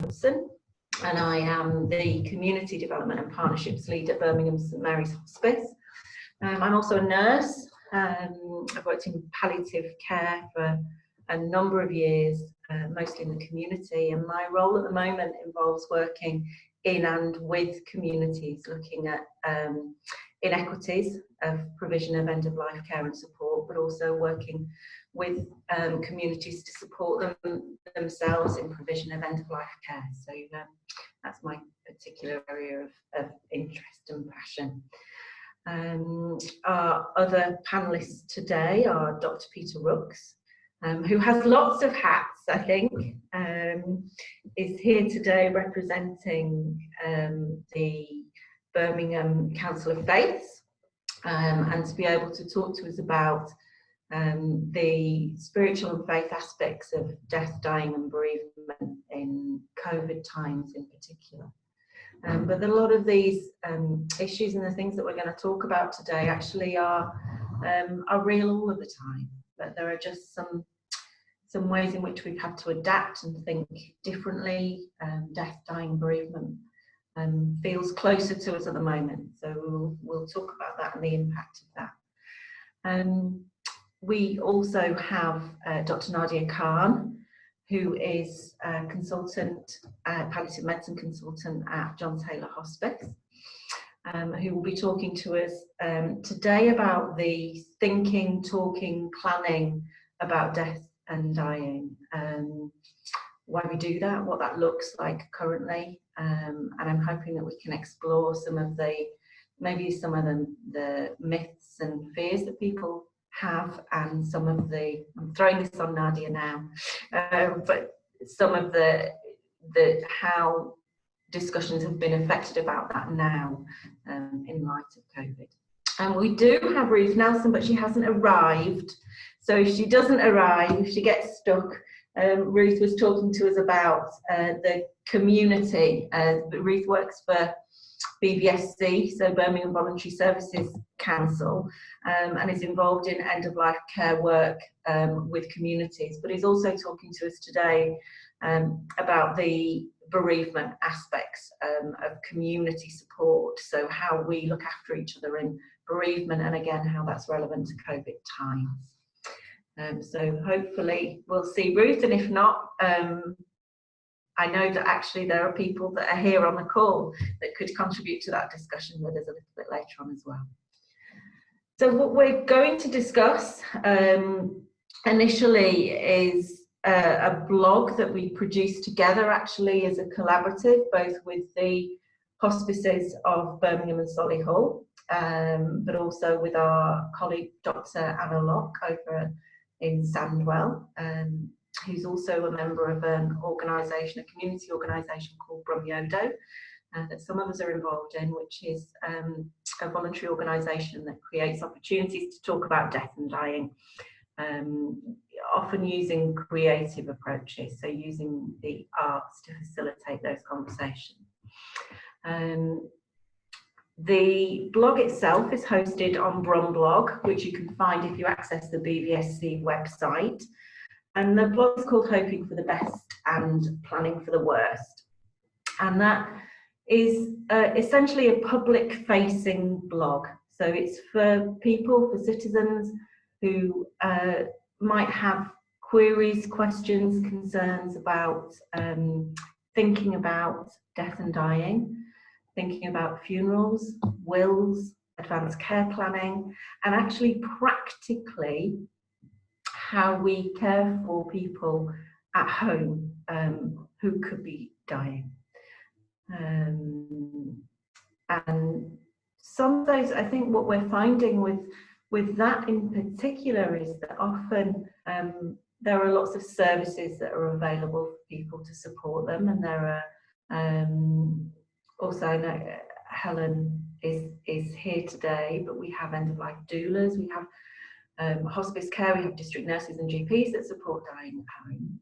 Wilson, and I am the Community Development and Partnerships Lead at Birmingham St Mary's Hospice. I'm also a nurse. I've worked in palliative care for a number of years, mostly in the community, and my role at the moment involves working in and with communities, looking at inequities of provision of end-of-life care and support, but also working with communities to support themselves in provision of end-of-life care. So that's my particular area of interest and passion. Our other panellists today are Dr. Peter Rooks, who has lots of hats, I think, is here today representing the Birmingham Council of Faiths, and to be able to talk to us about the spiritual and faith aspects of death, dying and bereavement in COVID times in particular. But a lot of these issues and the things that we're going to talk about today actually are real all of the time, but there are just some ways in which we've had to adapt and think differently. Death, dying, bereavement feels closer to us at the moment, so we'll talk about that and the impact of that. We also have Dr. Nadia Khan, who is a consultant, palliative medicine consultant at John Taylor Hospice, who will be talking to us today about the thinking, talking, planning about death and dying, why we do that, what that looks like currently, and I'm hoping that we can explore some of the myths and fears that people have, and some of the, I'm throwing this on Nadia now, but some of the how discussions have been affected about that now in light of COVID. And we do have Ruth Nelson, but she hasn't arrived. So if she doesn't arrive, if she gets stuck, Ruth was talking to us about the community. Ruth works for BVSC, so Birmingham Voluntary Services Council, and is involved in end-of-life care work with communities, but is also talking to us today about the bereavement aspects of community support, so how we look after each other in bereavement, and again how that's relevant to COVID times. So hopefully we'll see Ruth, and if not, I know that actually there are people that are here on the call that could contribute to that discussion with us a little bit later on as well. So what we're going to discuss initially is a blog that we produced together, actually as a collaborative, both with the hospices of Birmingham and Solihull, but also with our colleague Dr. Anna Locke over in Sandwell, who's also a member of an organisation, a community organisation called Brumyodo, that some of us are involved in, which is a voluntary organisation that creates opportunities to talk about death and dying, often using creative approaches, so using the arts to facilitate those conversations. The blog itself is hosted on Brumblog, which you can find if you access the BVSC website. And the blog is called Hoping for the Best and Planning for the Worst. And that is essentially a public-facing blog. So it's for people, for citizens who might have queries, questions, concerns about thinking about death and dying, thinking about funerals, wills, advanced care planning, and actually practically how we care for people at home who could be dying. And some of those, I think what we're finding with that in particular is that often there are lots of services that are available for people to support them, and there are also, I know Helen is here today, but we have end-of-life doulas, we have hospice care, we have district nurses and GPs that support dying at home.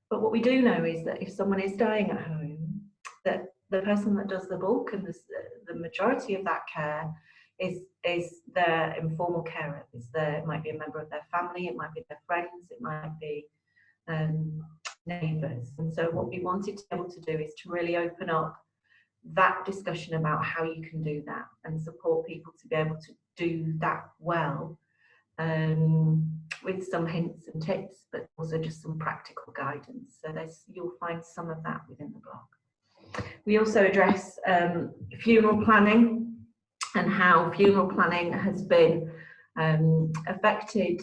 But what we do know is that if someone is dying at home, that the person that does the bulk and the majority of that care is their informal carer. It might be a member of their family, it might be their friends, it might be neighbours. And so what we wanted to be able to do is to really open up that discussion about how you can do that and support people to be able to do that well, with some hints and tips, but also just some practical guidance. So you'll find some of that within the blog. We also address funeral planning and how funeral planning has been affected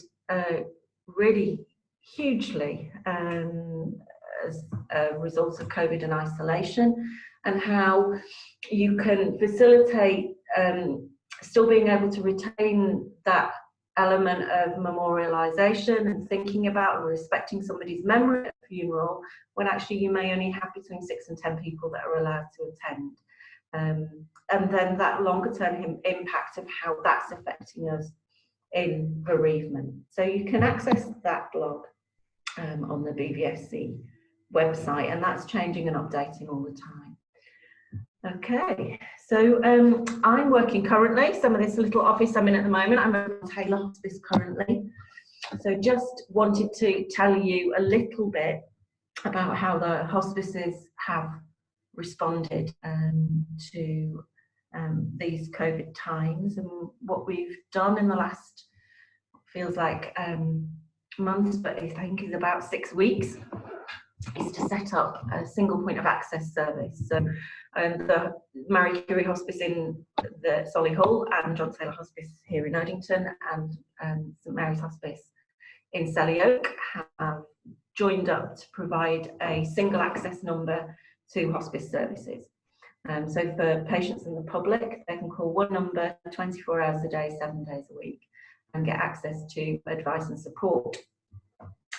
really hugely as a result of COVID and isolation, and how you can facilitate still being able to retain that element of memorialisation and thinking about and respecting somebody's memory at a funeral, when actually you may only have between 6 and 10 people that are allowed to attend. And then that longer term impact of how that's affecting us in bereavement. So you can access that blog on the BVSC website, and that's changing and updating all the time. Okay, so I'm working currently, some of this little office I'm in at the moment, I'm at Taylor Hospice currently. So just wanted to tell you a little bit about how the hospices have responded to these COVID times, and what we've done in the last, feels like months, but I think is about 6 weeks, is to set up a single point of access service. So the Marie Curie Hospice in the Solihull and John Taylor Hospice here in Oddington and St Mary's Hospice in Selly Oak have joined up to provide a single access number to hospice services. So for patients in the public, they can call one number 24 hours a day, 7 days a week, and get access to advice and support.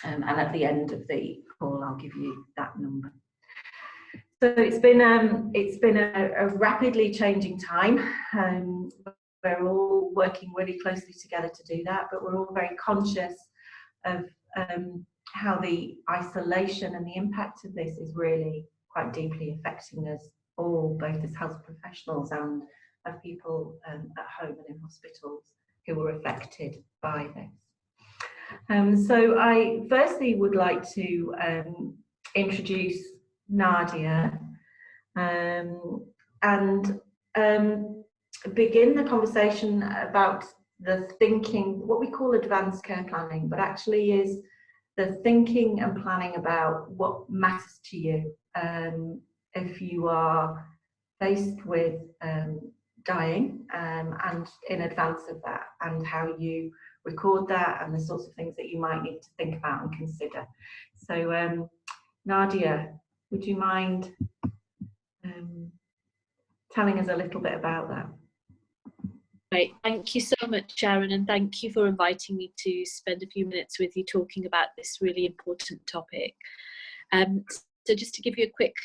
And at the end of the call, I'll give you that number. So it's been a rapidly changing time. We're all working really closely together to do that, but we're all very conscious of how the isolation and the impact of this is really quite deeply affecting us all, both as health professionals and as people at home and in hospitals who were affected by this. So I firstly would like to introduce Nadia and begin the conversation about the thinking, what we call advanced care planning, but actually is the thinking and planning about what matters to you if you are faced with dying and in advance of that, and how you record that and the sorts of things that you might need to think about and consider. So Nadia, would you mind telling us a little bit about that? Great, thank you so much, Sharon, and thank you for inviting me to spend a few minutes with you talking about this really important topic. So just to give you a quick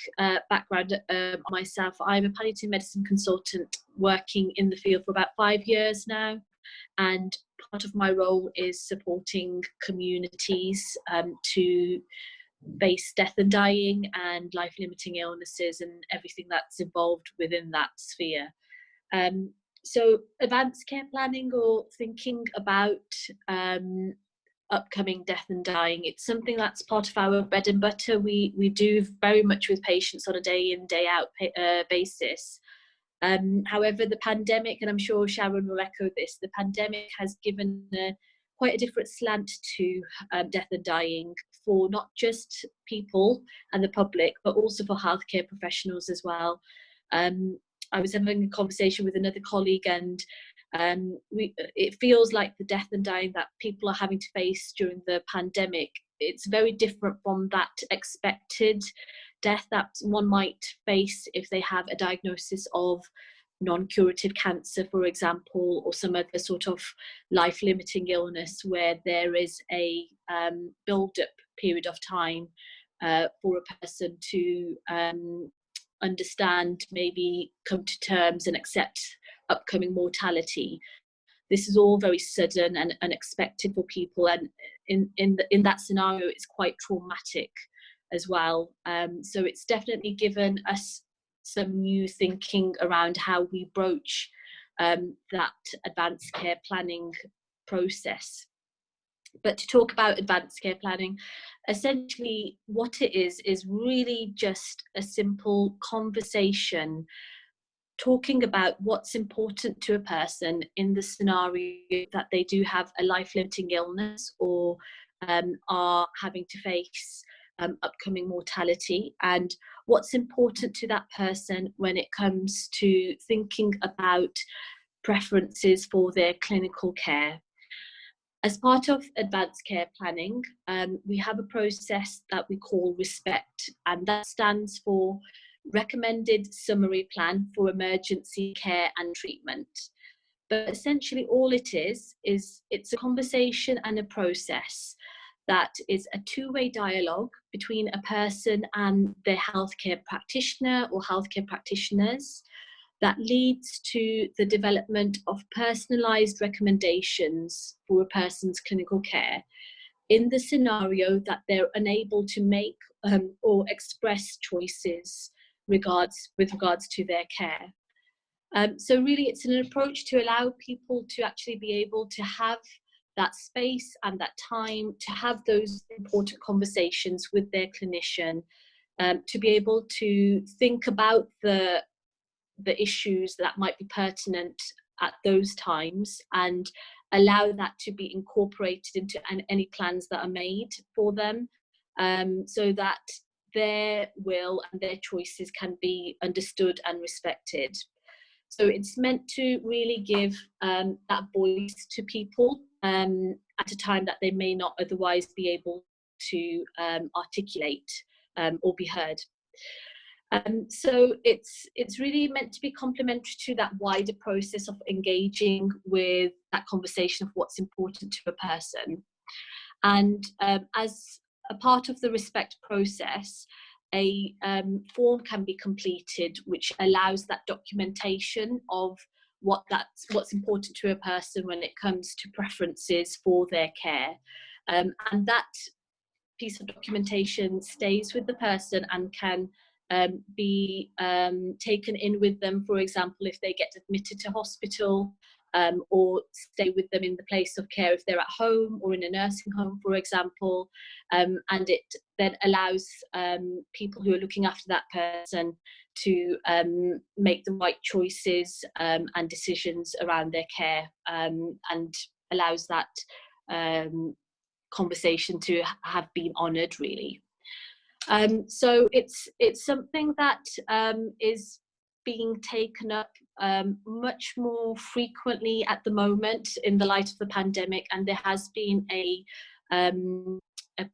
background on myself, I'm a palliative medicine consultant working in the field for about 5 years now, and part of my role is supporting communities to face death and dying and life-limiting illnesses and everything that's involved within that sphere. So advanced care planning, or thinking about upcoming death and dying, it's something that's part of our bread and butter. We do very much with patients on a day in, day out basis. However, the pandemic, and I'm sure Sharon will echo this, the pandemic has given quite a different slant to death and dying for not just people and the public, but also for healthcare professionals as well. I was having a conversation with another colleague, and it feels like the death and dying that people are having to face during the pandemic, it's very different from that expected death that one might face if they have a diagnosis of non-curative cancer, for example, or some other sort of life-limiting illness where there is a build-up period of time for a person to understand, maybe come to terms and accept upcoming mortality. This is all very sudden and unexpected for people, and in that scenario it's quite traumatic as well. So it's definitely given us some new thinking around how we broach that advanced care planning process. But to talk about advanced care planning, essentially what it is really just a simple conversation talking about what's important to a person in the scenario that they do have a life-limiting illness or are having to face upcoming mortality, and what's important to that person when it comes to thinking about preferences for their clinical care. As part of advanced care planning, we have a process that we call RESPECT, and that stands for Recommended Summary Plan for Emergency Care and Treatment. But essentially all it is it's a conversation and a process that is a two-way dialogue between a person and their healthcare practitioner or healthcare practitioners that leads to the development of personalised recommendations for a person's clinical care in the scenario that they're unable to make or express choices with regards to their care. So really it's an approach to allow people to actually be able to have that space and that time to have those important conversations with their clinician, to be able to think about the issues that might be pertinent at those times and allow that to be incorporated into any plans that are made for them, so that their will and their choices can be understood and respected. So it's meant to really give that voice to people at a time that they may not otherwise be able to articulate or be heard. So it's really meant to be complementary to that wider process of engaging with that conversation of what's important to a person. And as a part of the RESPECT process, a form can be completed which allows that documentation of what's important to a person when it comes to preferences for their care. And that piece of documentation stays with the person and can be taken in with them, for example, if they get admitted to hospital, or stay with them in the place of care if they're at home or in a nursing home, for example, and it then allows people who are looking after that person to make the right choices and decisions around their care, and allows that conversation to have been honoured, really. So it's something that is being taken up much more frequently at the moment in the light of the pandemic, and there has been a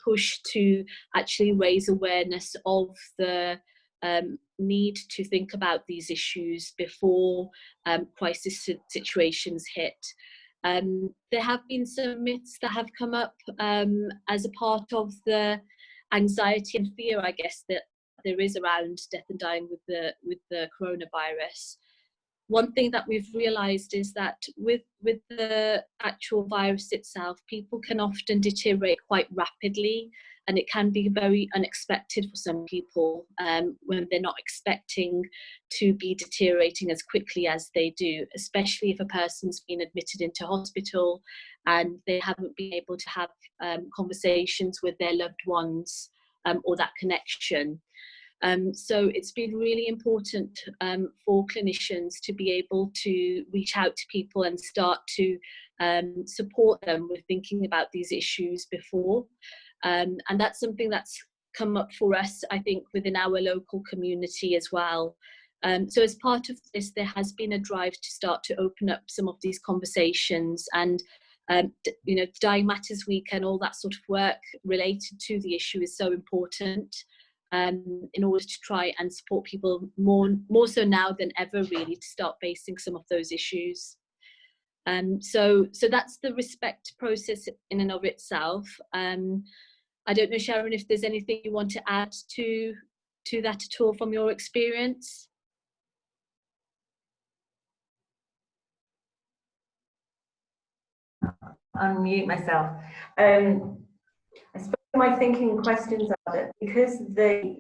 push to actually raise awareness of the need to think about these issues before crisis situations hit. There have been some myths that have come up as a part of the anxiety and fear, I guess, that there is around death and dying with the coronavirus. One thing that we've realised is that with the actual virus itself, people can often deteriorate quite rapidly, and it can be very unexpected for some people when they're not expecting to be deteriorating as quickly as they do, especially if a person's been admitted into hospital and they haven't been able to have conversations with their loved ones or that connection. So it's been really important for clinicians to be able to reach out to people and start to support them with thinking about these issues before. And that's something that's come up for us, I think, within our local community as well. So as part of this, there has been a drive to start to open up some of these conversations, and you know, Dying Matters Week and all that sort of work related to the issue is so important in order to try and support people more so now than ever, really, to start facing some of those issues. So that's the RESPECT process in and of itself. I don't know, Sharon, if there's anything you want to add to that at all from your experience. Unmute myself. I suppose my thinking questions are that because the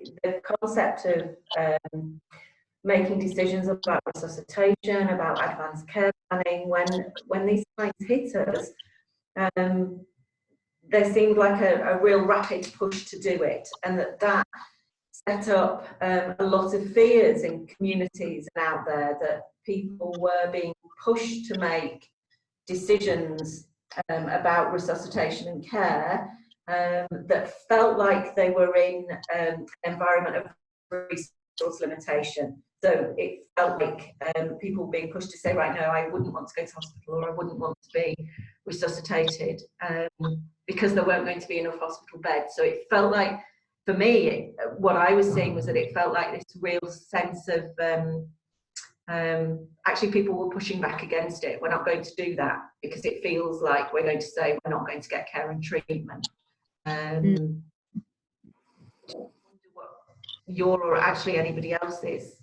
concept of making decisions about resuscitation, about advanced care planning, when these times hit us, there seemed like a real rapid push to do it, and that set up a lot of fears in communities and out there, that people were being pushed to make decisions about resuscitation and care that felt like they were in an environment of resource limitation. So it felt like people being pushed to say, right, no, I wouldn't want to go to hospital, or I wouldn't want to be resuscitated because there weren't going to be enough hospital beds. So it felt like, for me, what I was seeing was that it felt like this real sense of actually people were pushing back against it. We're not going to do that because it feels like we're going to say we're not going to get care and treatment. What your, or actually anybody else's,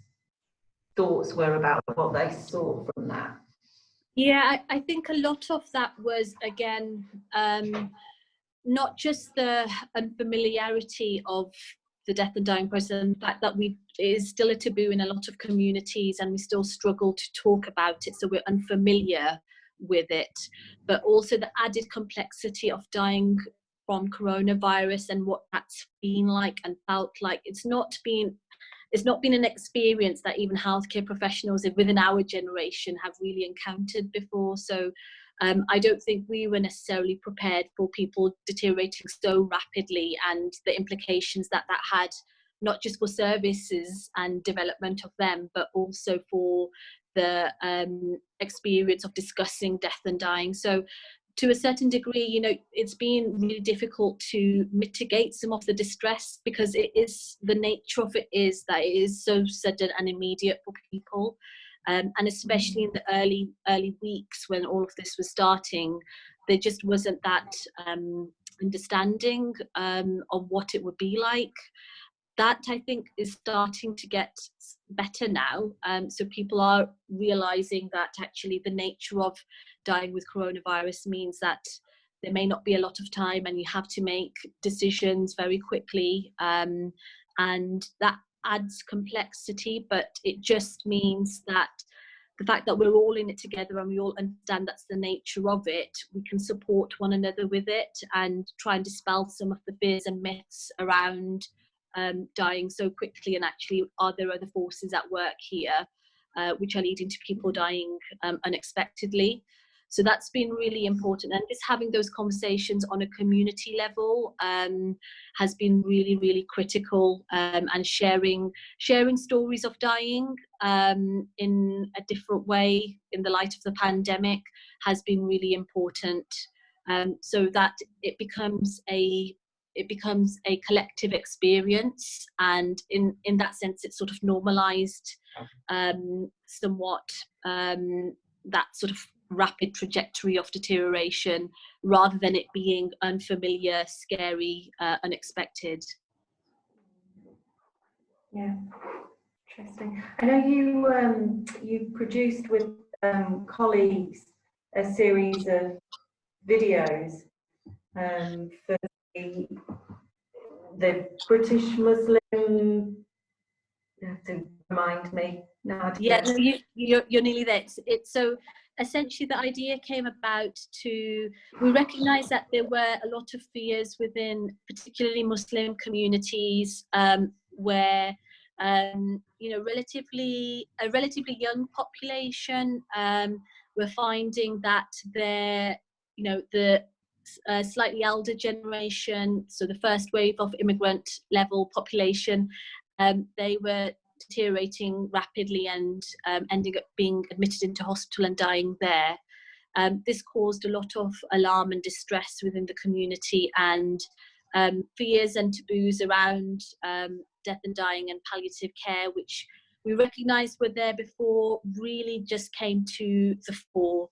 thoughts were about what they saw from that. Yeah, I think a lot of that was, again, not just the unfamiliarity of the death and dying process, and the fact that it is still a taboo in a lot of communities, and we still struggle to talk about it, so we're unfamiliar with it, but also the added complexity of dying from coronavirus and what that's been like and felt like. It's not been an experience that even healthcare professionals within our generation have really encountered before. So I don't think we were necessarily prepared for people deteriorating so rapidly, and the implications that had, not just for services and development of them, but also for the experience of discussing death and dying. So to a certain degree, you know, it's been really difficult to mitigate some of the distress, because it is, the nature of it is that it is so sudden and immediate for people. And especially in the early weeks when all of this was starting, there just wasn't that understanding of what it would be like. That, I think, is starting to get better now. So people are realizing that actually the nature of dying with coronavirus means that there may not be a lot of time, and you have to make decisions very quickly. And that adds complexity, but it just means that the fact that we're all in it together and we all understand that's the nature of it, we can support one another with it and try and dispel some of the fears and myths around dying so quickly, and actually are there other forces at work here which are leading to people dying unexpectedly. So that's been really important, and just having those conversations on a community level has been really, really critical, and sharing stories of dying in a different way in the light of the pandemic has been really important, so that it becomes a collective experience, and in that sense it's sort of normalized somewhat that sort of rapid trajectory of deterioration, rather than it being unfamiliar, scary, unexpected. Yeah, interesting. I know you produced with colleagues a series of videos for the British Muslim. You have to remind me. Yeah, no, you're nearly there. It's so essentially the idea came about we recognised that there were a lot of fears within particularly Muslim communities where you know, a relatively young population were finding that their, you know, the slightly elder generation, so the first wave of immigrant level population, they were deteriorating rapidly and ending up being admitted into hospital and dying there. This caused a lot of alarm and distress within the community, and fears and taboos around death and dying and palliative care, which we recognised were there before, really just came to the fore.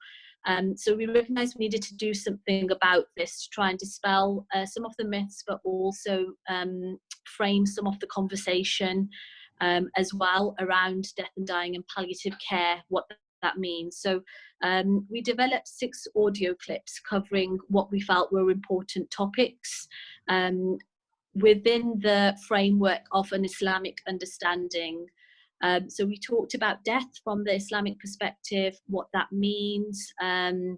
So we recognised we needed to do something about this to try and dispel some of the myths, but also frame some of the conversation as well around death and dying and palliative care, what that means. So we developed 6 audio clips covering what we felt were important topics within the framework of an Islamic understanding. So we talked about death from the Islamic perspective, what that means, and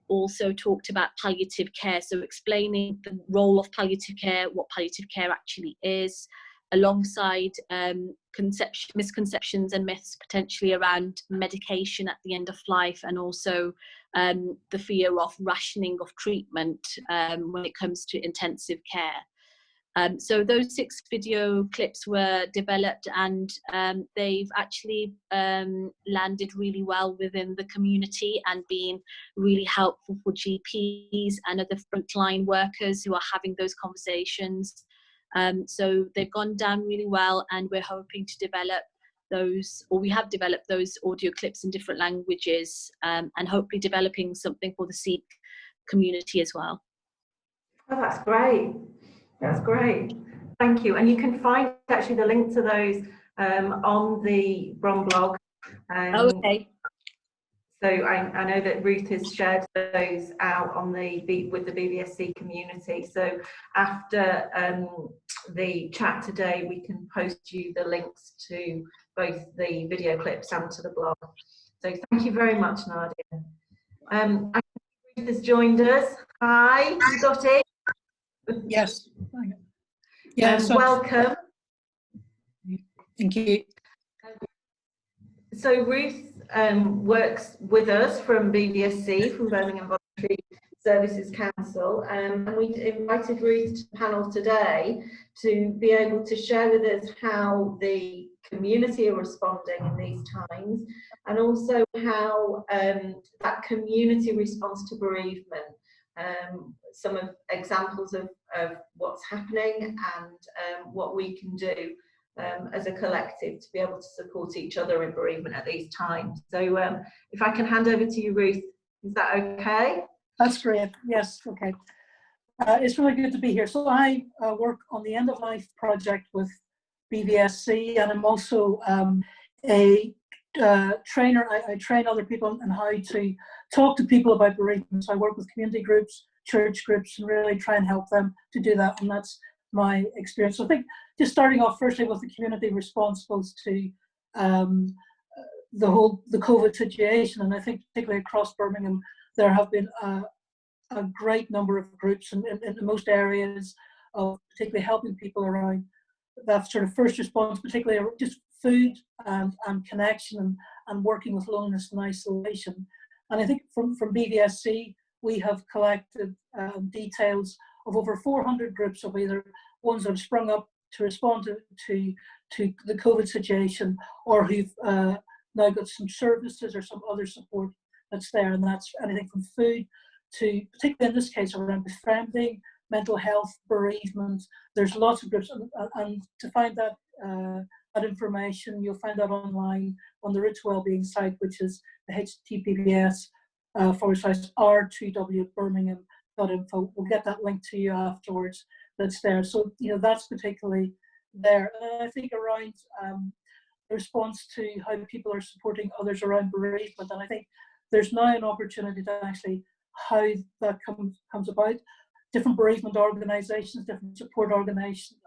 also talked about palliative care, so explaining the role of palliative care, what palliative care actually is, alongside misconceptions and myths potentially around medication at the end of life, and also the fear of rationing of treatment when it comes to intensive care. So those 6 video clips were developed, and they've actually landed really well within the community and been really helpful for GPs and other frontline workers who are having those conversations. So they've gone down really well, and we're hoping to develop those, or we have developed those audio clips in different languages, and hopefully developing something for the Sikh community as well. Oh, that's great. That's great. Thank you. And you can find actually the link to those on the Bron blog. Okay. So I know that Ruth has shared those out on with the BVSC community. So after the chat today, we can post you the links to both the video clips and to the blog. So thank you very much, Nadia. I think Ruth has joined us. Hi, you got it? Yes. Yeah. So, welcome. Thank you. So Ruth works with us from BVSC, from Birmingham Services Council, and we invited Ruth to the panel today to be able to share with us how the community are responding in these times, and also how that community responds to bereavement. Some of examples of what's happening and what we can do as a collective to be able to support each other in bereavement at these times. So if I can hand over to you, Ruth, is that okay? That's great. Yes, okay. It's really good to be here. So I work on the End of Life project with BVSC, and I'm also a trainer. I train other people on how to talk to people about bereavement. So I work with community groups, church groups, and really try and help them to do that. And that's my experience. So I think just starting off firstly with the community responsibles to the COVID situation, and I think particularly across Birmingham, there have been a great number of groups in most areas of particularly helping people around that sort of first response, particularly just food and connection and working with loneliness and isolation. And I think from BVSC, we have collected details of over 400 groups of either ones that have sprung up to respond to the COVID situation, or who've now got some services or some other support that's there. And that's anything from food to, particularly in this case, around befriending, mental health, bereavement. There's lots of groups, and to find that information, you'll find that online on the Route to Wellbeing site, which is the https://r2wbirmingham.info. We'll get that link to you afterwards. That's there. So that's particularly there. And I think around the response to how people are supporting others around bereavement, and I think there's now an opportunity to actually how that comes about. Different bereavement organisations, different support organisations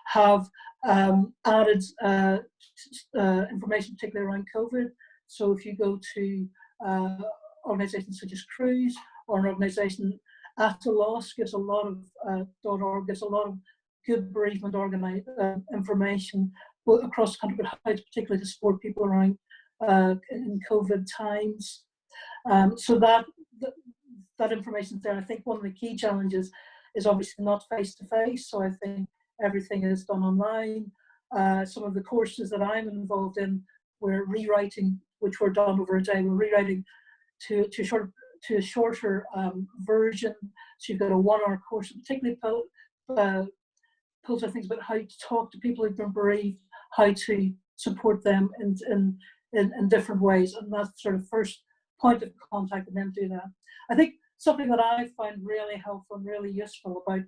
have added information, particularly around COVID. So if you go to organisations such as Cruise, or an organisation At a Loss gives a lot of .org gives a lot of good bereavement information across the country, but how to particularly to support people around in COVID times. So that information is there. I think one of the key challenges is obviously not face-to-face, so I think everything is done online. Some of the courses that I'm involved in, we're rewriting, which were done over a day, we're rewriting to a shorter version. So you've got a 1-hour course, particularly pulls out things about how to talk to people who've been bereaved, how to support them in different ways, and that's sort of first point of contact, and then do that. I think something that I find really helpful and really useful about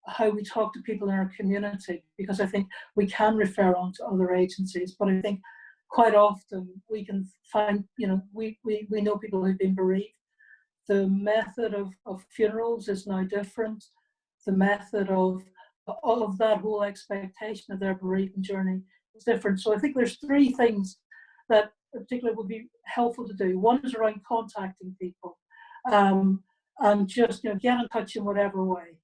how we talk to people in our community, because I think we can refer on to other agencies, but I think quite often we can find, we know people who've been bereaved. The method of funerals is now different. The method of that whole expectation of their bereavement journey is different. So I think there's 3 things that in particular would be helpful to do. One is around contacting people, and just get in touch in whatever way,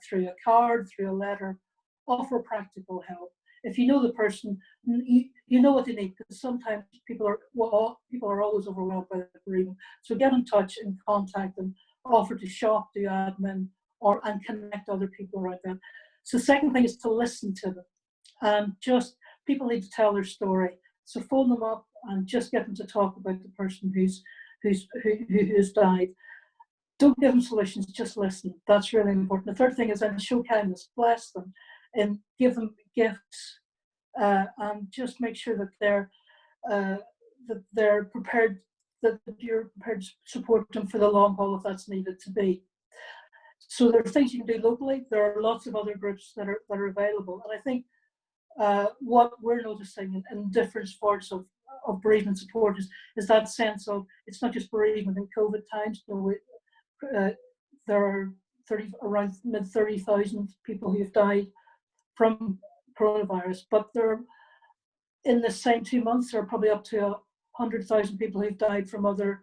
through a card, through a letter, offer practical help. If you know the person, you know what they need, because sometimes people are always overwhelmed by the bereavement. So get in touch and contact them, offer to shop, do admin, and connect other people around them. So the second thing is to listen to them, and just people need to tell their story. So phone them up and just get them to talk about the person who's died. Don't give them solutions, just listen. That's really important. The third thing is then show kindness, bless them, and give them gifts, and just make sure that they're prepared, that you're prepared to support them for the long haul if that's needed to be. So there are things you can do locally. There are lots of other groups that are available, and I think what we're noticing in different parts of bereavement support is that sense of it's not just bereavement in COVID times. There are around mid 30,000 people who have died from coronavirus, but in the same 2 months there are probably up to 100,000 people who've died from other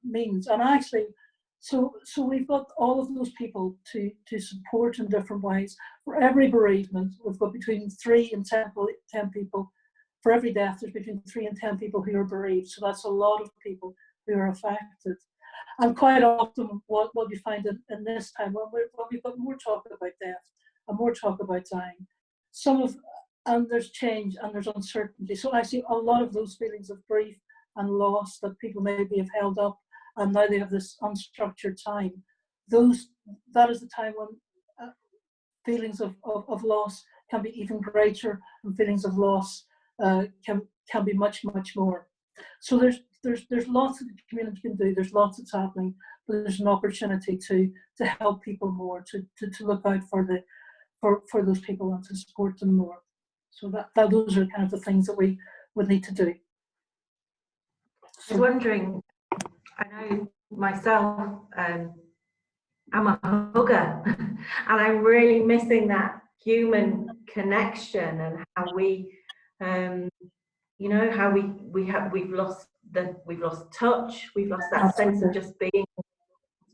means. And actually, so we've got all of those people to support in different ways. For every bereavement, we've got between 3 and 10 people. For every death, there's between 3 and 10 people who are bereaved. So that's a lot of people who are affected. And quite often, what you find in this time, when we've got more talk about death and more talk about dying, and there's change and there's uncertainty. So I see a lot of those feelings of grief and loss that people maybe have held up, and now they have this unstructured time. That is the time when feelings of loss can be even greater, and feelings of loss can be much, much more. So there's lots that the community can do. There's lots that's happening, but there's an opportunity to help people more, to look out for those people and to support them more. So those are kind of the things that we would need to do. I was wondering, I know myself, I'm a hugger, and I'm really missing that human connection, and how we, how we've lost touch, we've lost that sense of just being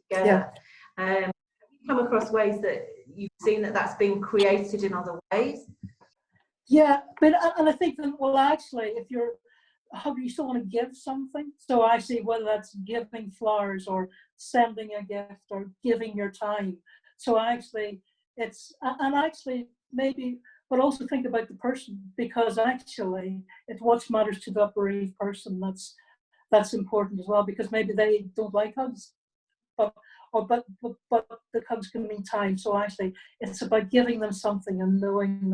together. Yeah. Have you come across ways that you've seen that's been created in other ways? Yeah, and I think that, well, actually, if you're a hugger, you still want to give something. So actually, whether that's giving flowers or sending a gift or giving your time. So actually, maybe, but also think about the person, because actually, it's what matters to the bereaved person that's important as well, because maybe they don't like hugs, but the hugs can mean time. So actually, it's about giving them something and knowing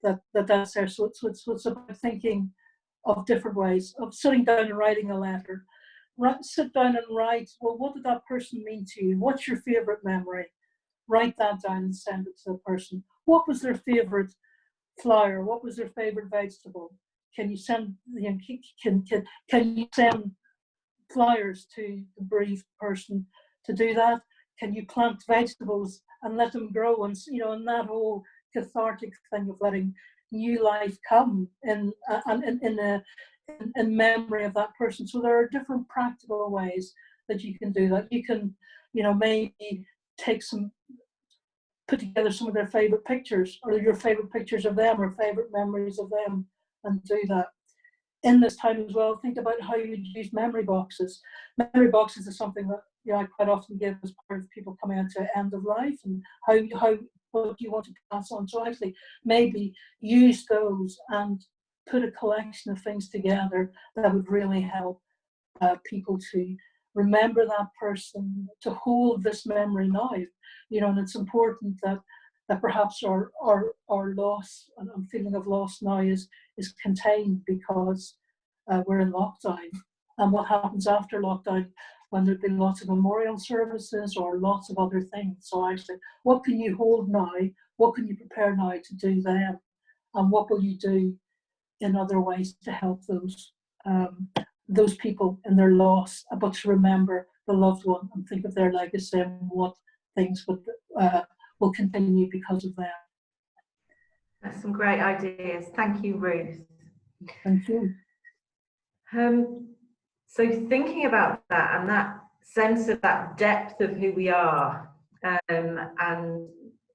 that's there. So it's about thinking of different ways of sitting down and writing a letter. Sit down and write, well, what did that person mean to you? What's your favorite memory? Write that down and send it to the person. What was their favorite flower? What was their favorite vegetable? Can you send can you send flowers to the bereaved person to do that? Can you plant vegetables and let them grow, and and that whole cathartic thing of letting new life come in memory of that person. So there are different practical ways that you can do that. You can, maybe put together some of their favorite pictures, or your favorite pictures of them, or favorite memories of them, and do that. In this time as well, think about how you use memory boxes. Memory boxes is something that I quite often give as part of people coming into the end of life, and what you want to pass on. So actually, maybe use those and put a collection of things together that would really help people to remember that person, to hold this memory now. And it's important that perhaps our loss and feeling of loss now is contained, because we're in lockdown. And what happens after lockdown, when there've been lots of memorial services or lots of other things. So actually, what can you hold now? What can you prepare now to do then? And what will you do in other ways to help those people in their loss, but to remember the loved one and think of their legacy and what things will continue because of them. That's some great ideas. Thank you, Ruth. Thank you. So thinking about that and that sense of that depth of who we are, and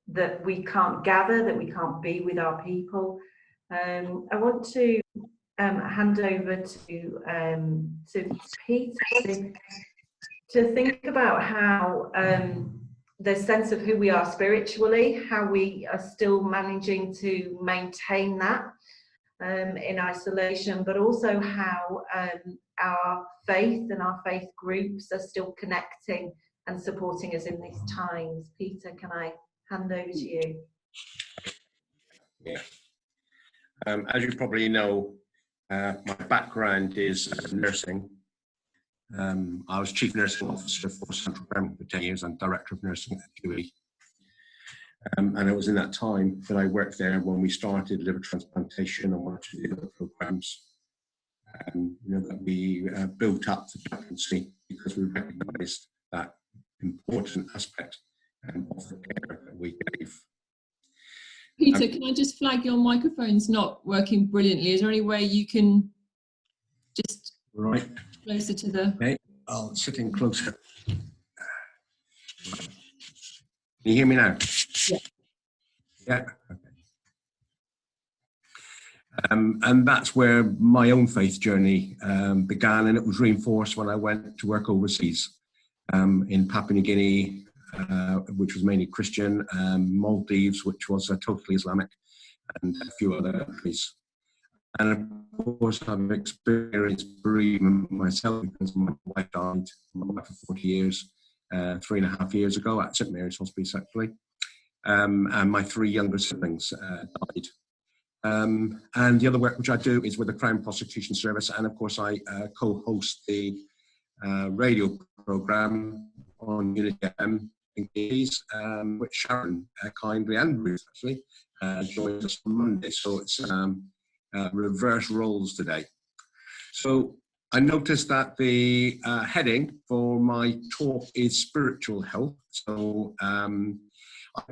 that we can't gather, that we can't be with our people, I want to hand over to Peter to think about how the sense of who we are spiritually, how we are still managing to maintain that in isolation, but also how our faith and our faith groups are still connecting and supporting us in these times. Peter, can I hand over to you? Yeah. As you probably know, my background is nursing. I was Chief Nursing Officer for Central Birmingham for 10 years and Director of Nursing at QE. And it was in that time that I worked there when we started liver transplantation and one or two of the other programs. That we built up the chaplaincy because we recognised that important aspect of the care that we gave. Peter, can I just flag your microphone's not working brilliantly? Is there any way you can just closer to the... Okay, I'll sit in closer. Can you hear me now? Yeah. Yeah. Okay. And that's where my own faith journey began, and it was reinforced when I went to work overseas in Papua New Guinea, which was mainly Christian, Maldives, which was totally Islamic, and a few other countries. And of course, I've experienced bereavement myself because my wife died, my wife for 40 years, 3.5 years ago at St Mary's Hospice, actually. And my 3 younger siblings died. And the other work which I do is with the Crown Prosecution Service, and of course I co-host the radio programme on Unity FM in Keys, which Sharon kindly and Ruth actually joined us on Monday. So it's reverse roles today. So I noticed that the heading for my talk is spiritual health. So I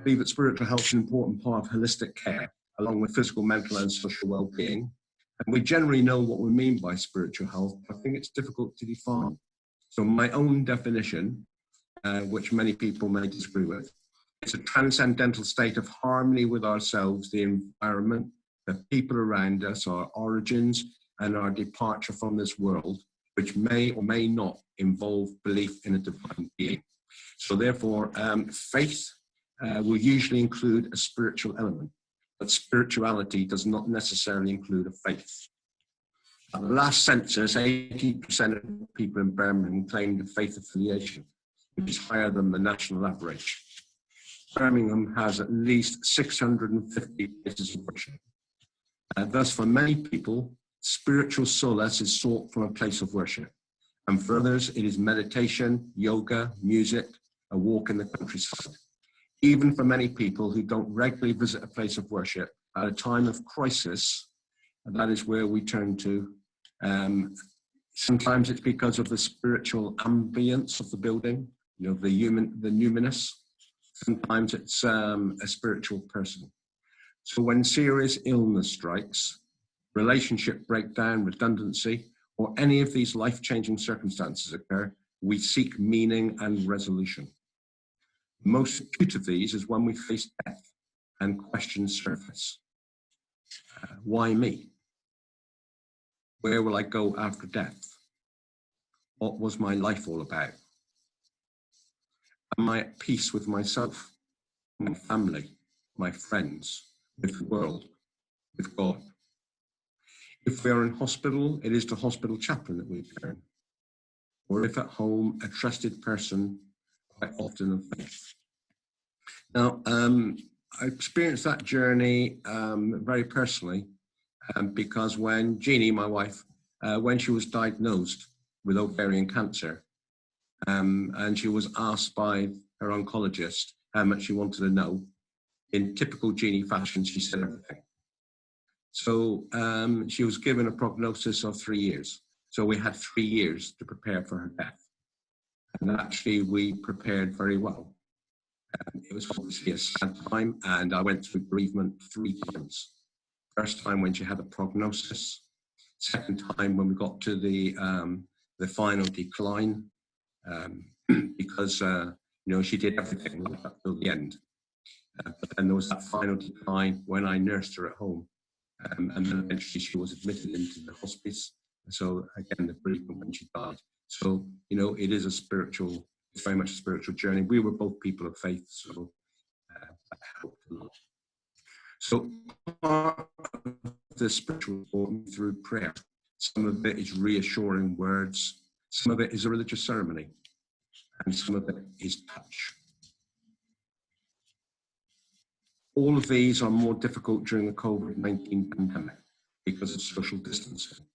believe that spiritual health is an important part of holistic care, along with physical, mental and social well-being. And we generally know what we mean by spiritual health, but I think it's difficult to define. So my own definition, which many people may disagree with, is a transcendental state of harmony with ourselves, the environment, the people around us, our origins, and our departure from this world, which may or may not involve belief in a divine being. So therefore, faith will usually include a spiritual element, but spirituality does not necessarily include a faith. At the last census, 80% of people in Birmingham claimed a faith affiliation, which is higher than the national average. Birmingham has at least 650 places of worship. Thus, for many people, spiritual solace is sought from a place of worship. And for others, it is meditation, yoga, music, a walk in the countryside. Even for many people who don't regularly visit a place of worship, at a time of crisis, that is where we turn to. Sometimes it's because of the spiritual ambience of the building, the numinous. Sometimes it's a spiritual person. So when serious illness strikes, relationship breakdown, redundancy, or any of these life-changing circumstances occur, we seek meaning and resolution. The most acute of these is when we face death and questions surface. Why me? Where will I go after death? What was my life all about? Am I at peace with myself, my family, my friends, with the world, with God? If we are in hospital, it is the hospital chaplain that we turn. Or if at home, a trusted person, quite often of faith. Now, I experienced that journey very personally because when Jeannie, my wife, when she was diagnosed with ovarian cancer, and she was asked by her oncologist how much she wanted to know, in typical Jeannie fashion, she said everything. So she was given a prognosis of 3 years. So we had 3 years to prepare for her death. And actually, we prepared very well. It was obviously a sad time, and I went through bereavement 3 times. First time when she had a prognosis, Second time when we got to the final decline, because she did everything up till the end. But then there was that final decline when I nursed her at home, and then eventually she was admitted into the hospice. So again, the bereavement when she died. So it is it's very much a spiritual journey. We were both people of faith, so that helped a lot. So part of the spiritual support through prayer. Some of it is reassuring words. Some of it is a religious ceremony, and some of it is touch. All of these are more difficult during the COVID-19 pandemic because of social distancing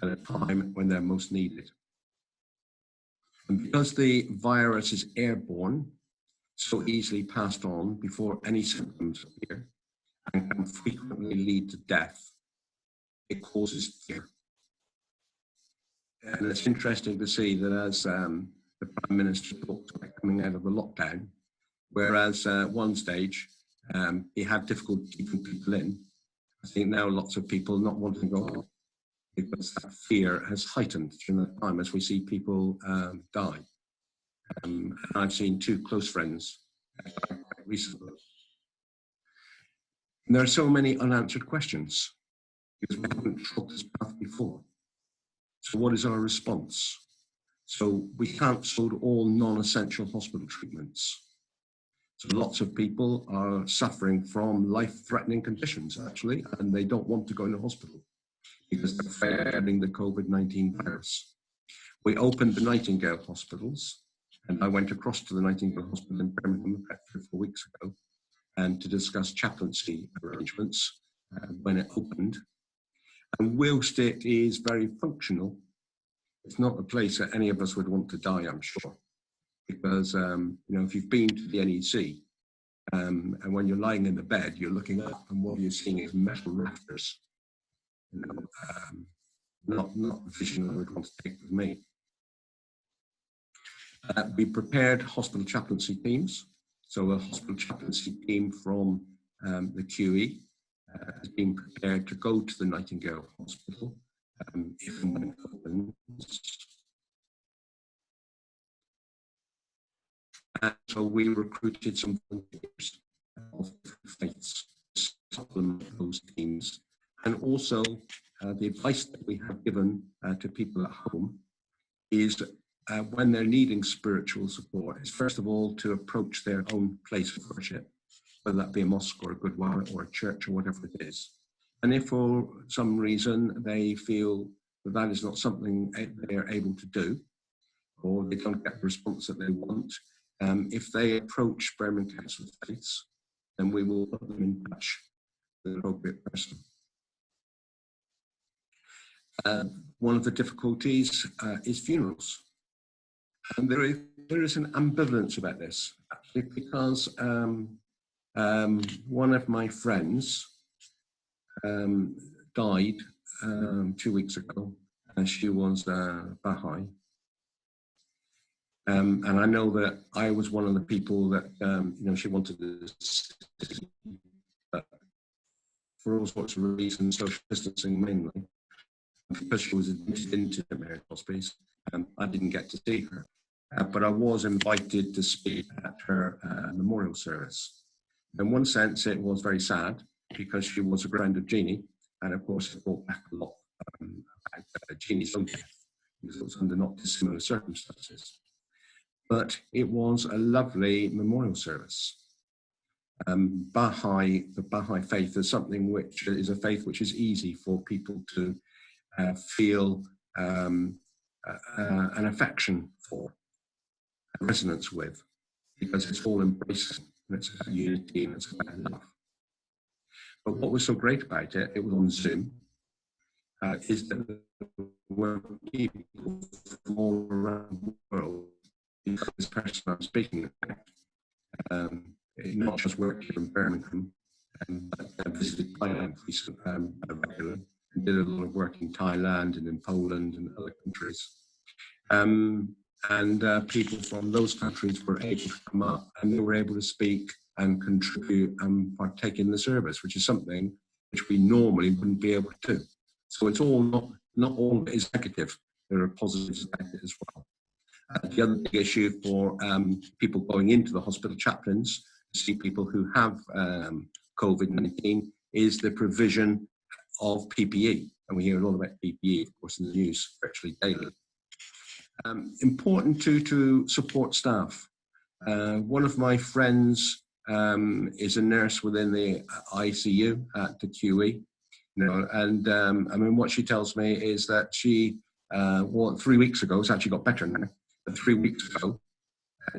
at a time when they're most needed. And because the virus is airborne, so easily passed on before any symptoms appear, and can frequently lead to death, it causes fear. And it's interesting to see that as the Prime Minister talked about coming out of the lockdown, whereas one stage he had difficulty keeping people in, I think now lots of people not wanting to go out because that fear has heightened during that time as we see people die. And I've seen 2 close friends quite recently. And there are so many unanswered questions because we haven't trod this path before. So what is our response? So we cancelled all non-essential hospital treatments. So lots of people are suffering from life-threatening conditions, actually, and they don't want to go into hospital because they're fearing the COVID-19 virus. We opened the Nightingale hospitals, and I went across to the Nightingale Hospital in Birmingham about 3 or 4 weeks ago, and to discuss chaplaincy arrangements when it opened. And whilst it is very functional, it's not a place that any of us would want to die, I'm sure. Because, if you've been to the NEC, and when you're lying in the bed, you're looking up and what you're seeing is metal rafters. Not a vision I would want to take with me. We prepared hospital chaplaincy teams. So a hospital chaplaincy team from the QE has been prepared to go to the Nightingale Hospital if and when it opens. And so we recruited some volunteers of faiths to supplement those teams. And also the advice that we have given to people at home is when they're needing spiritual support is first of all to approach their own place of worship, whether that be a mosque or a gurdwara or a church or whatever it is. And if for some reason they feel that that is not something they are able to do, or they don't get the response that they want, if they approach Birmingham Council of Faiths, then we will put them in touch with the appropriate person. One of the difficulties is funerals. And there is an ambivalence about this, actually, because one of my friends died 2 weeks ago, and she was Baha'i. And I know that I was one of the people that, she wanted to see, but for all sorts of reasons, social distancing mainly, because she was admitted into the Birmingham Hospice, I didn't get to see her. But I was invited to speak at her memorial service. In one sense, it was very sad because she was a friend of Jeannie, and of course, it brought back a lot about Jeannie's own death, because it was under not dissimilar circumstances. But it was a lovely memorial service. The Baha'i faith is something which is a faith which is easy for people to feel an affection for, a resonance with, because it's all embracing, and it's about unity and it's about love. But what was so great about it, it was on Zoom, is that there were people from all around the world. Because this person I'm speaking about, not just worked here in Birmingham, but visited Thailand regularly, and did a lot of work in Thailand and in Poland and other countries. People from those countries were able to come up, and they were able to speak and contribute and partake in the service, which is something which we normally wouldn't be able to do. So it's all not not all of it is negative. There are positives about it as well. The other big issue for people going into the hospital chaplains to see people who have COVID-19 is the provision of PPE. And we hear a lot about PPE, of course, in the news virtually daily. Important to support staff. One of my friends is a nurse within the ICU at the QE. You know, and I mean, what she tells me is that she, well, 3 weeks ago, it's actually got better now, but 3 weeks ago,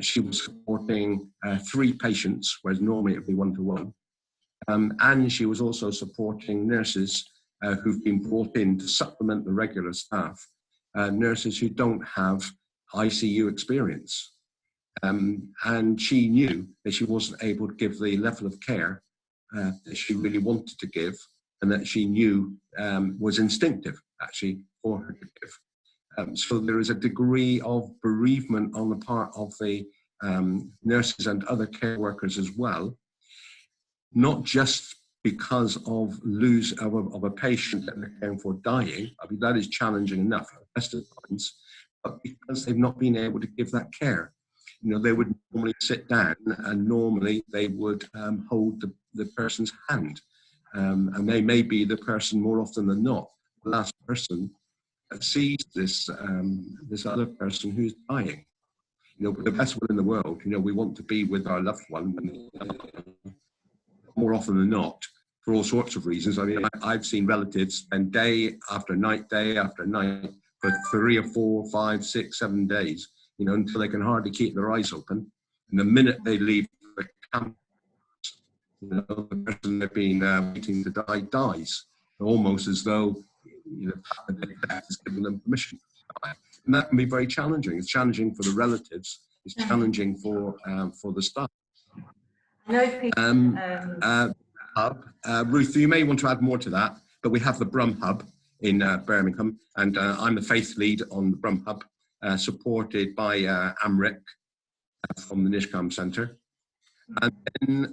she was supporting 3 patients, whereas normally it would be 1-to-1. And she was also supporting nurses who've been brought in to supplement the regular staff, nurses who don't have ICU experience. And she knew that she wasn't able to give the level of care that she really wanted to give, and that she knew was instinctive, actually, for her to give. So there is a degree of bereavement on the part of the nurses and other care workers as well, not just because of of a patient that they're caring for dying. I mean, that is challenging enough at the best of times, but because they've not been able to give that care. You know, they would normally sit down and normally they would hold the person's hand. And they may be the person, more often than not, the last person that sees this other person who's dying. You know, with the best will in the world, you know, we want to be with our loved one, more often than not, for all sorts of reasons. I mean, I've seen relatives spend day after night for 3 or 4, 5, 6, 7 days, you know, until they can hardly keep their eyes open. And the minute they leave the camp, you know, the person they've been waiting to die dies, almost as though, you know, the death has given them permission to die. And that can be very challenging. It's challenging for the relatives. It's challenging for the staff. I know people, Ruth, you may want to add more to that, but we have the Brum Hub in Birmingham, and I'm the faith lead on the Brum Hub, supported by Amric from the Nishkam Centre. And then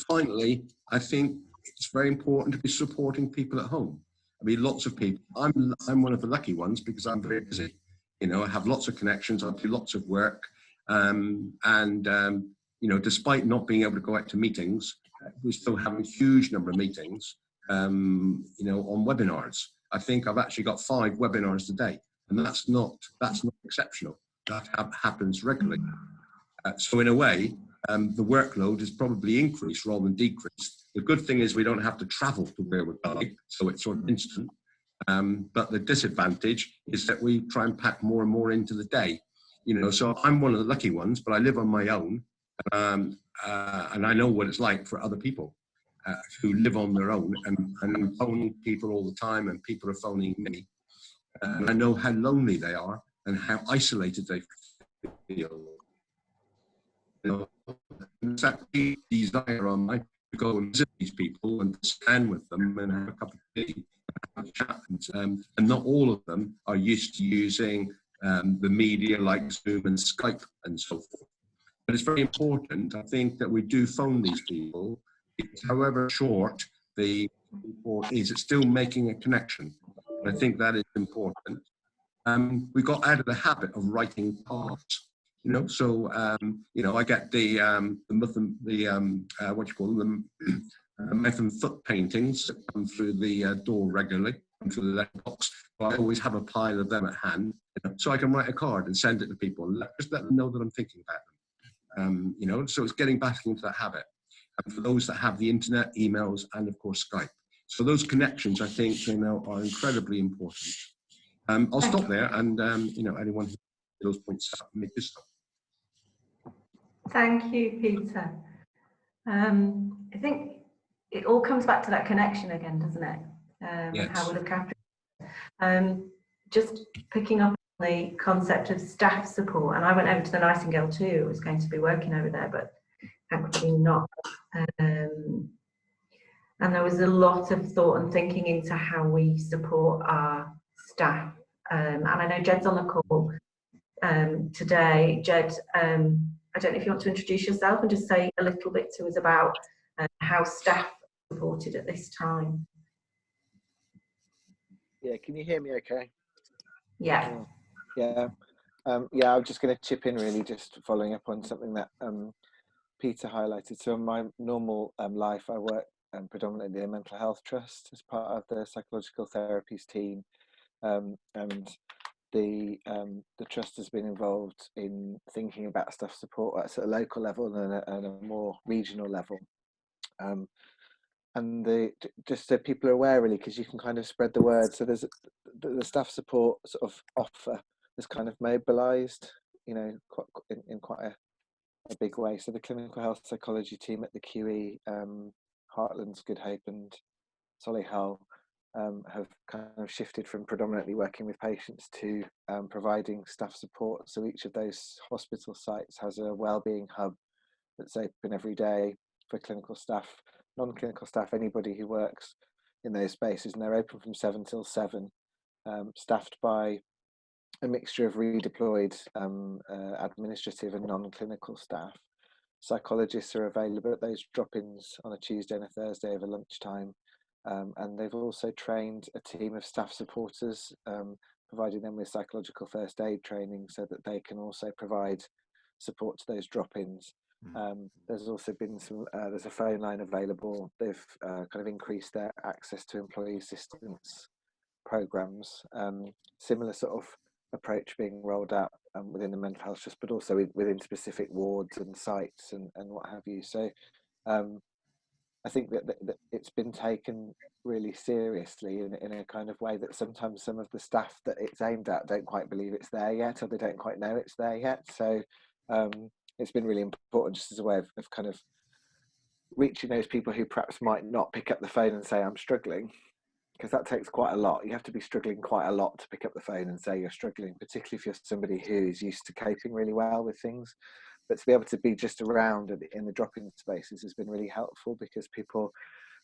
finally, I think it's very important to be supporting people at home. I mean, lots of people, I'm one of the lucky ones because I'm very busy. You know, I have lots of connections, I do lots of work, you know, despite not being able to go out to meetings, we still have a huge number of meetings, you know, on webinars. I think I've actually got 5 webinars today, and that's not exceptional. That happens regularly. So in a way, the workload is probably increased rather than decreased. The good thing is we don't have to travel to where we're going, so it's sort of instant. But the disadvantage is that we try and pack more and more into the day. You know, so I'm one of the lucky ones, but I live on my own. And I know what it's like for other people who live on their own, and I'm phoning people all the time, and people are phoning me. And I know how lonely they are and how isolated they feel. You know, exactly desire on my to go and visit these people and to stand with them and have a cup of tea and have a chat. And not all of them are used to using the media like Zoom and Skype and so forth. But it's very important, I think, that we do phone these people, because however short the report is, it's still making a connection. And I think that is important. We got out of the habit of writing cards, you know. So you know, I get the what do you call them, mouth and foot paintings that come through the door regularly, come through the letterbox. I always have a pile of them at hand, you know, so I can write a card and send it to people and just let them know that I'm thinking about them. You know, so it's getting back into that habit. And for those that have the internet, emails, and of course Skype. So those connections, I think, you know, are incredibly important. I'll stop there, and you know, anyone who those points up, make this stop. Thank you, Peter. I think it all comes back to that connection again, doesn't it? Yes. How we look after it. Just picking up on the concept of staff support, and I went over to the Nightingale too. I was going to be working over there, but thankfully not. And there was a lot of thought and thinking into how we support our staff. And I know Jed's on the call today. Jed, I don't know if you want to introduce yourself and just say a little bit to us about how staff are supported at this time. Yeah, can you hear me okay? Yeah. Yeah. Yeah, I'm just going to chip in really, just following up on something that Peter highlighted. So in my normal life, I work predominantly in a mental health trust as part of the psychological therapies team, and the trust has been involved in thinking about staff support at a local level and a more regional level. And just so people are aware really, because you can kind of spread the word. So there's the staff support sort of offer is kind of mobilised, you know, in quite a big way. So the clinical health psychology team at the QE, Heartlands, Good Hope and Solihull have kind of shifted from predominantly working with patients to providing staff support. So each of those hospital sites has a wellbeing hub that's open every day for clinical staff, non-clinical staff, anybody who works in those spaces, and they're open from 7 till 7, staffed by a mixture of redeployed administrative and non-clinical staff. Psychologists are available at those drop-ins on a Tuesday and a Thursday over lunchtime, and they've also trained a team of staff supporters, providing them with psychological first aid training so that they can also provide support to those drop-ins. There's also been some, there's a phone line available. They've kind of increased their access to employee assistance programs, similar sort of approach being rolled out within the mental health trust, but also within specific wards and sites and what have you. So I think that it's been taken really seriously in a kind of way that sometimes some of the staff that it's aimed at don't quite believe it's there yet, or they don't quite know it's there yet. So it's been really important just as a way of kind of reaching those people who perhaps might not pick up the phone and say, I'm struggling, because that takes quite a lot. You have to be struggling quite a lot to pick up the phone and say you're struggling, particularly if you're somebody who is used to coping really well with things. But to be able to be just around in the drop-in spaces has been really helpful, because people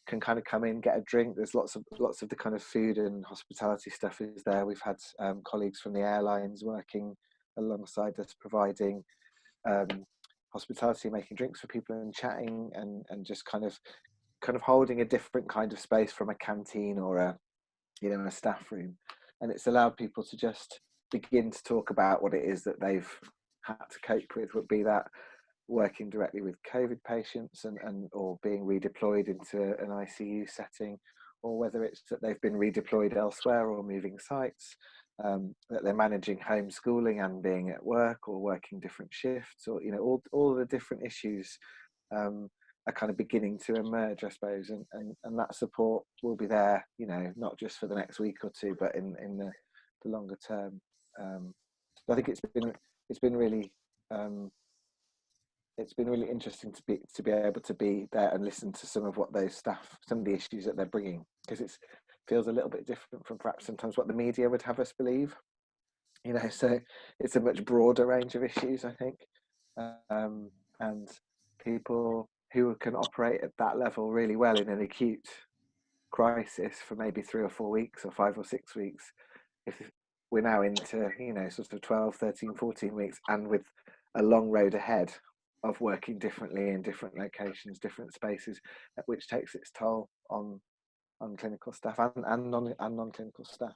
can kind of come in, get a drink. There's lots of the kind of food and hospitality stuff is there. We've had colleagues from the airlines working alongside us, providing hospitality, making drinks for people and chatting and just kind of holding a different kind of space from a canteen or a staff room. And it's allowed people to just begin to talk about what it is that they've had to cope with, would be that working directly with COVID patients and or being redeployed into an ICU setting, or whether it's that they've been redeployed elsewhere or moving sites, that they're managing homeschooling and being at work or working different shifts, or all the different issues are kind of beginning to emerge, I suppose, and that support will be there, not just for the next week or two, but in the longer term. I think it's been really interesting to be able to be there and listen to some of the issues that they're bringing, because it feels a little bit different from perhaps sometimes what the media would have us believe. So it's a much broader range of issues, I think, and people who can operate at that level really well in an acute crisis for maybe 3 or 4 weeks or 5 or 6 weeks, if we're now into sort of 12, 13, 14 weeks, and with a long road ahead of working differently in different locations, different spaces, which takes its toll on clinical staff and non-clinical staff.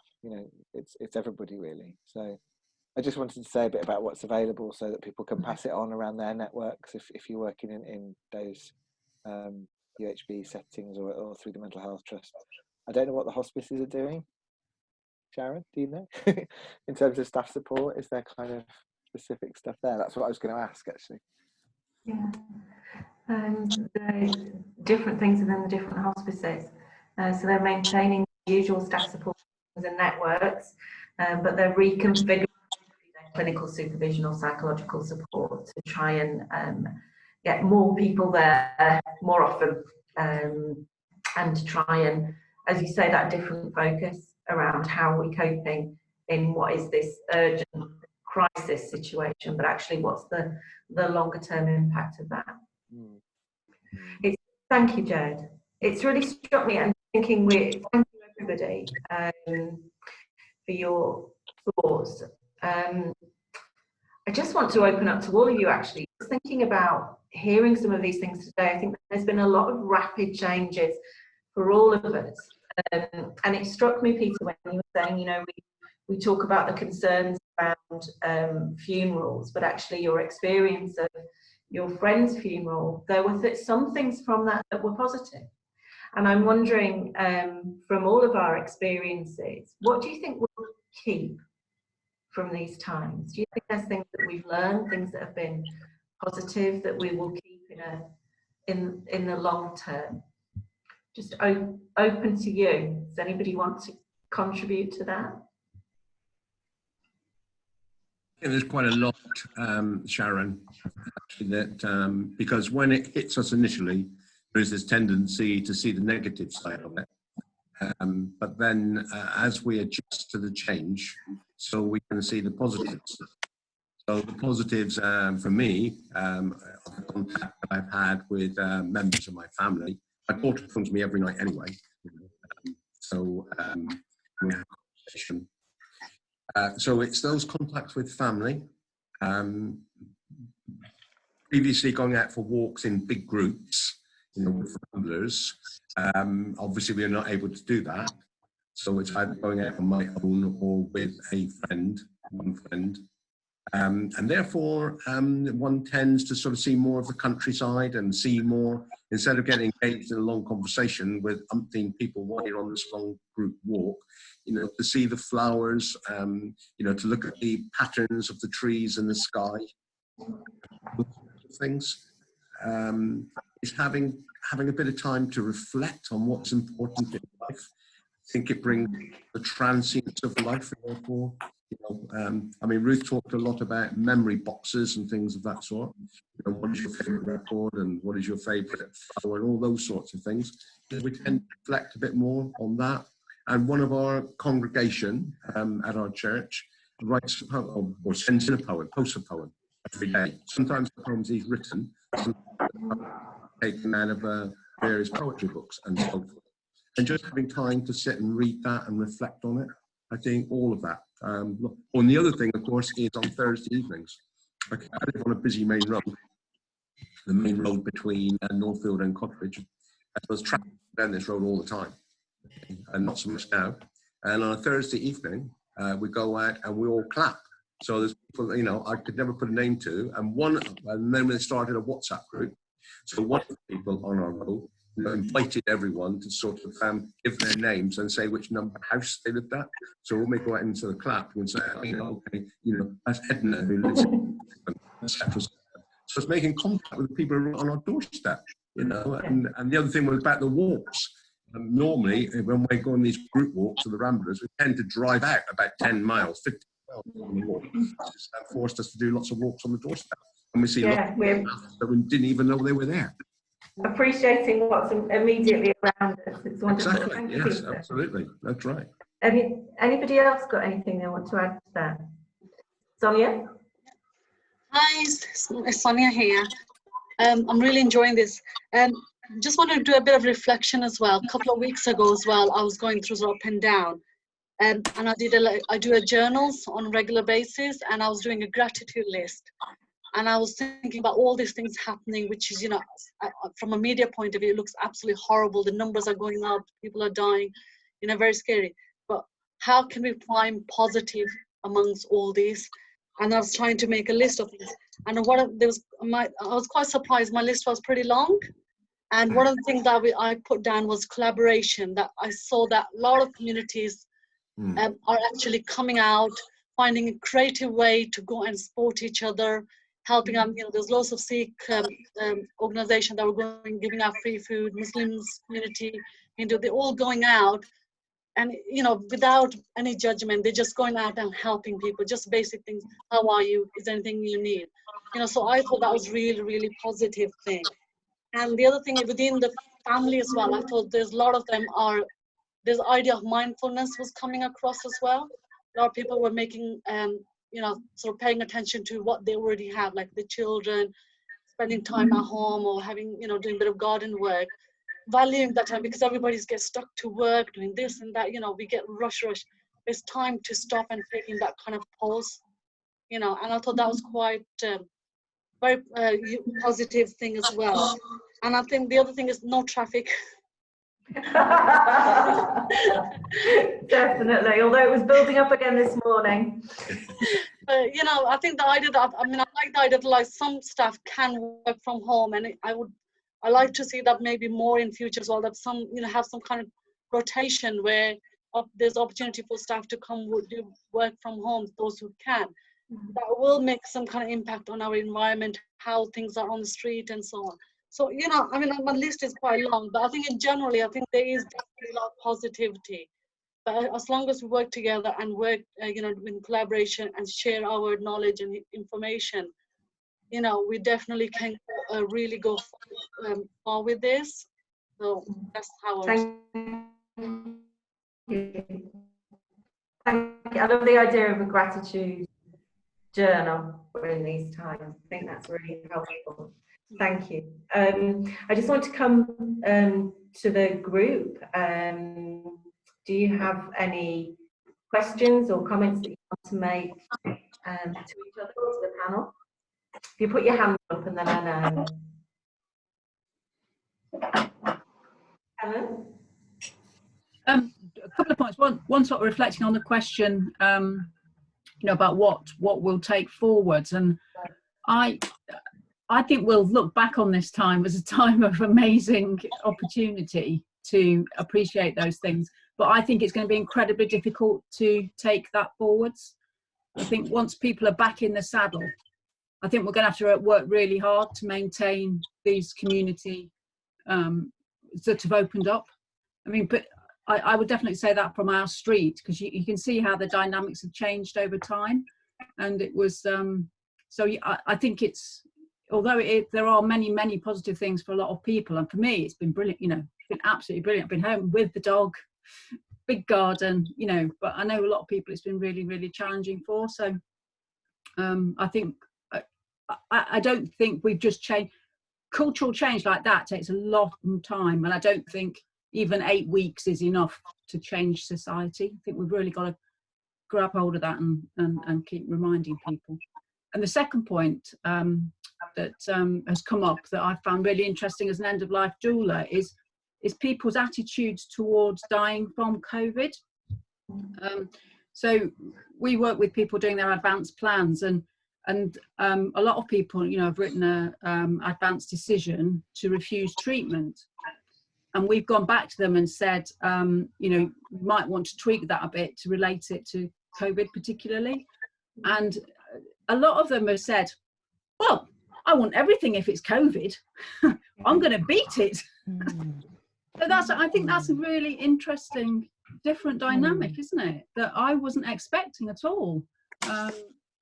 It's everybody really. So I just wanted to say a bit about what's available so that people can pass it on around their networks if you're working in those UHB settings or through the Mental Health Trust. I don't know what the hospices are doing. Sharon, do you know? In terms of staff support, is there kind of specific stuff there? That's what I was going to ask, actually. Yeah. There's different things within the different hospices. So they're maintaining the usual staff support and networks, but they're reconfiguring their clinical supervision or psychological support to try and get more people there more often, and to try and, as you say, that different focus around how we're coping in what is this urgent crisis situation, but actually what's the longer term impact of that. Thank you, Jed. It's really struck me, and thinking thank you everybody for your thoughts. I just want to open up to all of you, actually. Just thinking about hearing some of these things today, I think there's been a lot of rapid changes for all of us, And it struck me, Peter, when you were saying, you know, we talk about the concerns around funerals, but actually your experience of your friend's funeral, there were some things from that that were positive. And I'm wondering, from all of our experiences, what do you think we'll keep from these times? Do you think there's things that we've learned, things that have been positive that we will keep in the long term? Just open to you. Does anybody want to contribute to that? I think there's quite a lot, Sharon, actually, that because when it hits us initially, there is this tendency to see the negative side of it. But then as we adjust to the change, so we can see the positives. So the positives for me, the contact that I've had with members of my family, my daughter phones me every night anyway, you know, so we have a conversation. So it's those contacts with family, previously going out for walks in big groups, you know, with ramblers. Obviously we're not able to do that. So it's either going out on my own or with a friend, one friend. And therefore, one tends to sort of see more of the countryside and see more, instead of getting engaged in a long conversation with umpteen people while you're on this long group walk, you know, to see the flowers, you know, to look at the patterns of the trees in the sky, things. Is having a bit of time to reflect on what's important in life. I think it brings the transience of life, and therefore, you know, I mean, Ruth talked a lot about memory boxes and things of that sort. You know, what is your favourite record and what is your favourite flower and all those sorts of things. We tend to reflect a bit more on that. And one of our congregation at our church writes a poem, or sends in a poem, posts a poem every day. Sometimes the poems he's written, taken out of various poetry books and so forth. And just having time to sit and read that and reflect on it, I think all of that. And the other thing, of course, is on Thursday evenings. I live on a busy main road, the main road between Northfield and Cottbridge. I was traveling down this road all the time, and not so much now. And on a Thursday evening, we go out and we all clap. So there's people, you know, I could never put a name to, and then they started a WhatsApp group. So one of the people on our road, you know, invited everyone to sort of give their names and say which number house they lived at. So when we go out into the clap, we say, oh, you know, okay, you know, that's Edna who lives in, etc. So it's making contact with the people on our doorstep, you know. And the other thing was about the walks. Normally, when we go on these group walks to the Ramblers, we tend to drive out about 10 miles, 50 miles on the walk. That forced us to do lots of walks on the doorstep. And we see lots of paths that we didn't even know they were there. Appreciating what's immediately around us. It's wonderful. Exactly. Thank you, Yes, Peter. absolutely. That's right. Anybody else got anything they want to add to that? Sonia? Hi, it's Sonia here. I'm really enjoying this. Just wanted to do a bit of reflection as well. A couple of weeks ago as well, I was going through up and down. And I do journals on a regular basis, and I was doing a gratitude list. And I was thinking about all these things happening, which is, you know, from a media point of view, it looks absolutely horrible. The numbers are going up, people are dying, you know, very scary. But how can we find positive amongst all these? And I was trying to make a list of things. And I was quite surprised. My list was pretty long. And one of the things that I put down was collaboration. That I saw that a lot of communities are actually coming out, finding a creative way to go and support each other, helping them. You know, there's lots of Sikh organizations that were going, giving out free food, Muslims community, Hindu, they're all going out. And, you know, without any judgment, they're just going out and helping people, just basic things. How are you? Is there anything you need? You know, so I thought that was really, really positive thing. And the other thing within the family as well, I thought there's a lot of them this idea of mindfulness was coming across as well. A lot of people were making, you know, sort of paying attention to what they already have, like the children, spending time at home or having, you know, doing a bit of garden work, valuing that time, because everybody's get stuck to work, doing this and that, you know, we get rush. It's time to stop and taking that kind of pause, you know, and I thought that was quite very positive thing as well. And I think the other thing is no traffic. Definitely, although it was building up again this morning. You know, I think the idea that, I mean, I like the idea that like some staff can work from home, and I like to see that maybe more in future as well, that some, you know, have some kind of rotation where there's opportunity for staff to come do work from home, those who can. That will make some kind of impact on our environment, how things are on the street and so on. So, you know, I mean, my list is quite long, but I think generally, I think there is definitely a lot of positivity. But as long as we work together and work, you know, in collaboration and share our knowledge and information, you know, we definitely can really go far with this. So that's how Thank you. Thank you. I love the idea of a gratitude journal in these times. I think that's really helpful. Thank you. I just want to come to the group. Do you have any questions or comments that you want to make to each other or to the panel? If you put your hand up and then I know. Helen? A couple of points. One sort of reflecting on the question, you know, about what we'll take forwards, and I think we'll look back on this time as a time of amazing opportunity to appreciate those things. But I think it's going to be incredibly difficult to take that forwards. I think once people are back in the saddle, I think we're going to have to work really hard to maintain these community that have opened up. I mean, but I would definitely say that from our street, because you can see how the dynamics have changed over time. And it was, so I think it's, although there are many positive things for a lot of people, and for me, it's been brilliant, you know, it's been absolutely brilliant. I've been home with the dog, big garden, you know, but I know a lot of people it's been really challenging for. So I think, I don't think we've just changed. Cultural change like that takes a lot of time, and I don't think even 8 weeks is enough to change society. I think we've really got to grab hold of that and keep reminding people. And the second point that has come up that I found really interesting as an end-of-life doula is people's attitudes towards dying from COVID. So we work with people doing their advanced plans, and a lot of people, you know, have written a advanced decision to refuse treatment. And we've gone back to them and said, you know, you might want to tweak that a bit to relate it to COVID particularly. And a lot of them have said, well, I want everything if it's COVID. I'm going to beat it. So I think that's a really interesting, different dynamic, isn't it? That I wasn't expecting at all. And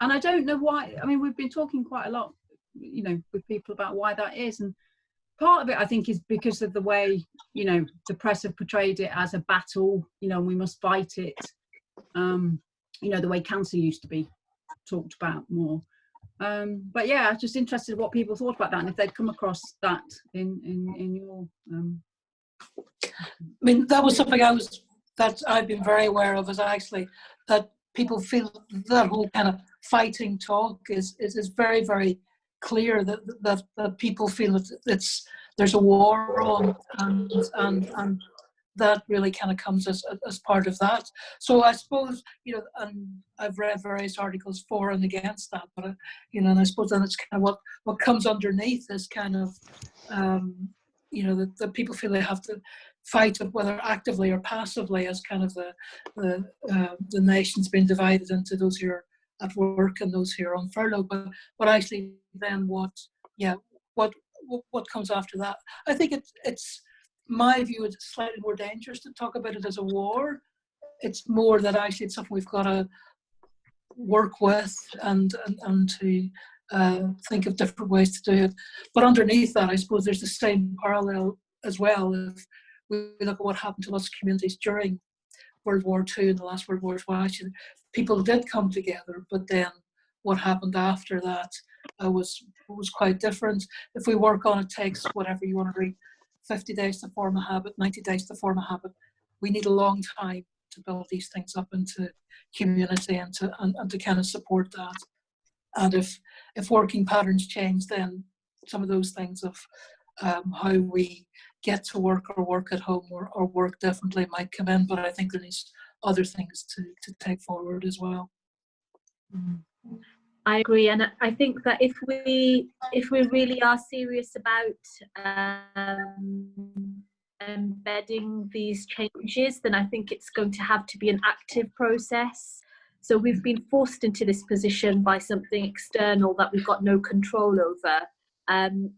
I don't know why. I mean, we've been talking quite a lot, you know, with people about why that is. And part of it, I think, is because of the way, you know, the press have portrayed it as a battle, you know, and we must fight it. You know, the way cancer used to be talked about more. But yeah, I'm just interested in what people thought about that and if they'd come across that in your. I mean, that was something that I've been very aware of, is actually that people feel that whole kind of fighting talk is very clear, that people feel that there's a war on, and that really kind of comes as part of that. So I suppose, you know, and I've read various articles for and against that, but you know, and I suppose then it's kind of what comes underneath is kind of you know, that people feel they have to fight it, whether actively or passively, as kind of the nation's been divided into those who are at work and those who are on furlough. But actually, then what comes after that? I think it's my view. It's slightly more dangerous to talk about it as a war. It's more that actually it's something we've got to work with and to think of different ways to do it. But underneath that, I suppose there's the same parallel as well. If we look at what happened to lots of communities during World War II and the last World War as well, actually, people did come together, but then what happened after that was quite different. If we work on it, takes whatever you want to read, 50 days to form a habit, 90 days to form a habit. We need a long time to build these things up into community and to kind of support that. And if working patterns change, then some of those things of how we get to work or work at home or work definitely might come in, but I think there needs other things to take forward as well. I agree, and I think that if we really are serious about embedding these changes, then I think it's going to have to be an active process. So we've been forced into this position by something external that we've got no control over.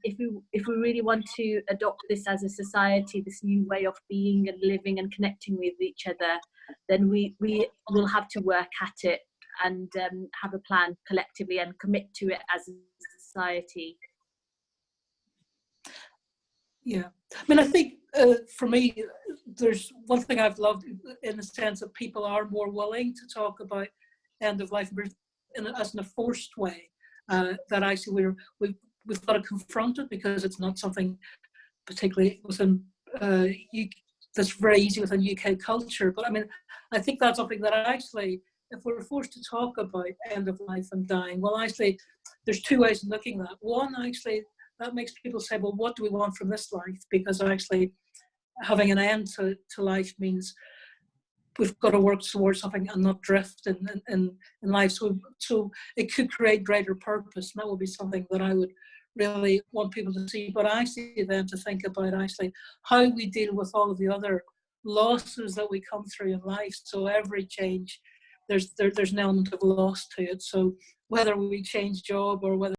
If we really want to adopt this as a society, this new way of being and living and connecting with each other, then we will have to work at it and have a plan collectively and commit to it as a society. Yeah, I mean, I think for me, there's one thing I've loved in the sense that people are more willing to talk about end of life as in a forced way. That actually we've got to confront it because it's not something particularly within that's very easy within UK culture. But I mean, I think that's something that actually, if we're forced to talk about end of life and dying, well, actually, there's two ways of looking at that. One, actually, that makes people say, well, what do we want from this life? Because actually, having an end to life means we've got to work towards something and not drift in life. So it could create greater purpose, and that would be something that I would really want people to see. But actually then to think about actually how we deal with all of the other losses that we come through in life. So every change, there's an element of loss to it. So whether we change job or whether